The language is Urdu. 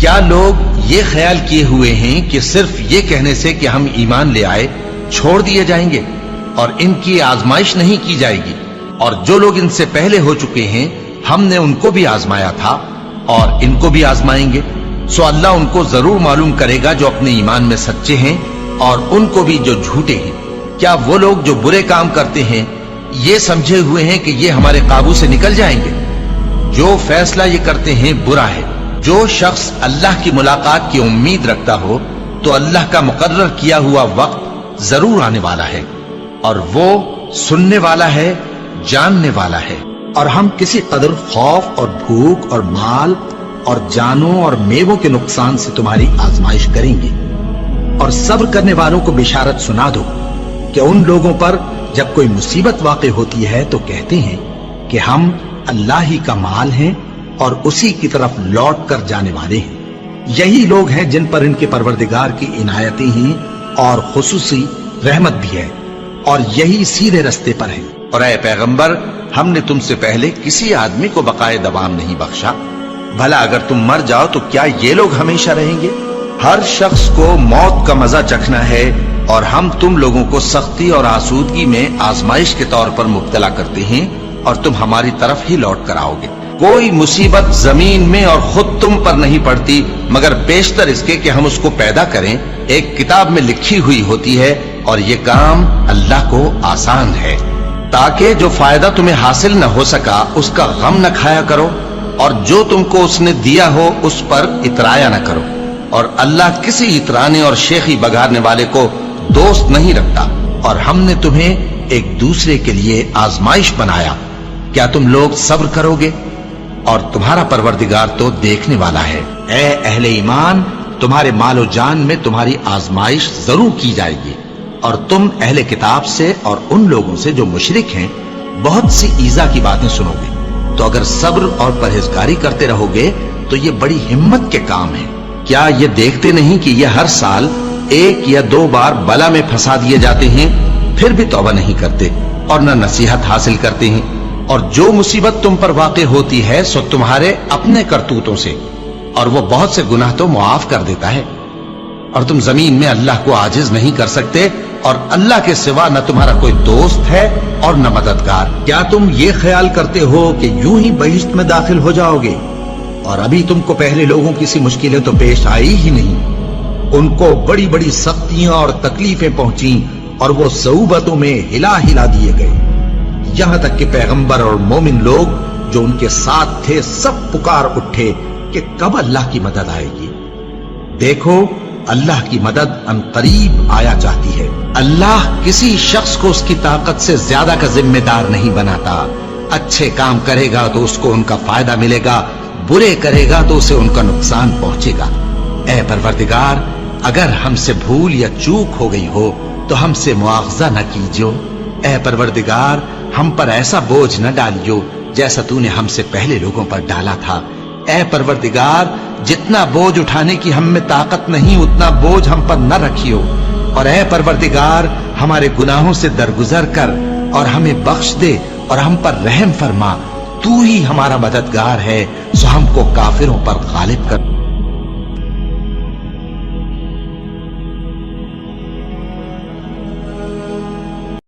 کیا لوگ یہ خیال کیے ہوئے ہیں کہ صرف یہ کہنے سے کہ ہم ایمان لے آئے چھوڑ دیے جائیں گے اور ان کی آزمائش نہیں کی جائے گی؟ اور جو لوگ ان سے پہلے ہو چکے ہیں ہم نے ان کو بھی آزمایا تھا اور ان کو بھی آزمائیں گے، سو اللہ ان کو ضرور معلوم کرے گا جو اپنے ایمان میں سچے ہیں اور ان کو بھی جو جھوٹے ہیں۔ کیا وہ لوگ جو برے کام کرتے ہیں یہ سمجھے ہوئے ہیں کہ یہ ہمارے قابو سے نکل جائیں گے؟ جو فیصلہ یہ کرتے ہیں برا ہے۔ جو شخص اللہ کی ملاقات کی امید رکھتا ہو تو اللہ کا مقرر کیا ہوا وقت ضرور آنے والا ہے، اور وہ سننے والا ہے، جاننے والا ہے۔ اور ہم کسی قدر خوف اور بھوک اور مال اور جانوں اور میووں کے نقصان سے تمہاری آزمائش کریں گے، اور صبر کرنے والوں کو بشارت سنا دو کہ ان لوگوں پر جب کوئی مصیبت واقع ہوتی ہے تو کہتے ہیں کہ ہم اللہ ہی کا مال ہیں اور اسی کی طرف لوٹ کر جانے والے ہیں۔ یہی لوگ ہیں جن پر ان کے پروردگار کی عنایتیں ہیں اور خصوصی رحمت بھی ہے، اور یہی سیدھے رستے پر ہیں۔ اور اے پیغمبر، ہم نے تم سے پہلے کسی آدمی کو بقائے دوام نہیں بخشا، بھلا اگر تم مر جاؤ تو کیا یہ لوگ ہمیشہ رہیں گے؟ ہر شخص کو موت کا مزہ چکھنا ہے، اور ہم تم لوگوں کو سختی اور آسودگی میں آزمائش کے طور پر مبتلا کرتے ہیں، اور تم ہماری طرف ہی لوٹ کر آؤ گے۔ کوئی مصیبت زمین میں اور خود تم پر نہیں پڑتی مگر بیشتر اس کے کہ ہم اس کو پیدا کریں ایک کتاب میں لکھی ہوئی ہوتی ہے، اور یہ کام اللہ کو آسان ہے، تاکہ جو فائدہ تمہیں حاصل نہ ہو سکا اس کا غم نہ کھایا کرو، اور جو تم کو اس نے دیا ہو اس پر اترایا نہ کرو۔ اور اللہ کسی اترانے اور شیخی بگارنے والے کو دوست نہیں رکھتا، اور ہم نے تمہیں ایک دوسرے کے لیے آزمائش بنایا، کیا تم لوگ صبر کرو گے؟ اور تمہارا پروردگار تو دیکھنے والا ہے۔ اے اہل ایمان، تمہارے مال و جان میں تمہاری آزمائش ضرور کی جائے گی، اور تم اہل کتاب سے اور ان لوگوں سے جو مشرک ہیں بہت سی ایذا کی باتیں سنو گے، تو اگر صبر اور پرہیزگاری کرتے رہو گے تو یہ بڑی ہمت کے کام ہے۔ کیا یہ دیکھتے نہیں کہ یہ ہر سال ایک یا دو بار بلا میں پھنسا دیے جاتے ہیں، پھر بھی توبہ نہیں کرتے اور نہ نصیحت حاصل کرتے ہیں؟ اور جو مصیبت تم پر واقع ہوتی ہے سو تمہارے اپنے کرتوتوں سے، اور وہ بہت سے گناہ تو معاف کر دیتا ہے۔ اور تم زمین میں اللہ کو عاجز نہیں کر سکتے، اور اللہ کے سوا نہ تمہارا کوئی دوست ہے اور نہ مددگار۔ کیا تم یہ خیال کرتے ہو کہ یوں ہی بہشت میں داخل ہو جاؤ گے؟ اور ابھی تم کو پہلے لوگوں کی سی مشکلیں تو پیش آئی ہی نہیں، ان کو بڑی بڑی سختیاں اور تکلیفیں پہنچیں، اور وہ صعوبتوں میں ہلا ہلا دیے گئے، یہاں تک کہ پیغمبر اور مومن لوگ جو ان کے ساتھ تھے سب پکار اٹھے کہ کب اللہ کی مدد آئے گی۔ دیکھو، اللہ کی مدد ان قریب آیا چاہتی ہے۔ اللہ کسی شخص کو اس کی طاقت سے زیادہ کا ذمہ دار نہیں بناتا۔ اچھے کام کرے گا تو اس کو ان کا فائدہ ملے گا، برے کرے گا تو اسے ان کا نقصان پہنچے گا۔ اے پروردگار، اگر ہم سے بھول یا چوک ہو گئی ہو تو ہم سے مواخذہ نہ کیجو۔ اے پروردگار، ہم پر ایسا بوجھ نہ ڈالیو جیسا تو نے ہم سے پہلے لوگوں پر ڈالا تھا۔ اے پروردگار، جتنا بوجھ اٹھانے کی ہم میں طاقت نہیں اتنا بوجھ ہم پر نہ رکھیو، اور اے پروردگار، ہمارے گناہوں سے درگزر کر اور ہمیں بخش دے اور ہم پر رحم فرما۔ تو ہی ہمارا مددگار ہے، سو ہم کو کافروں پر غالب کر۔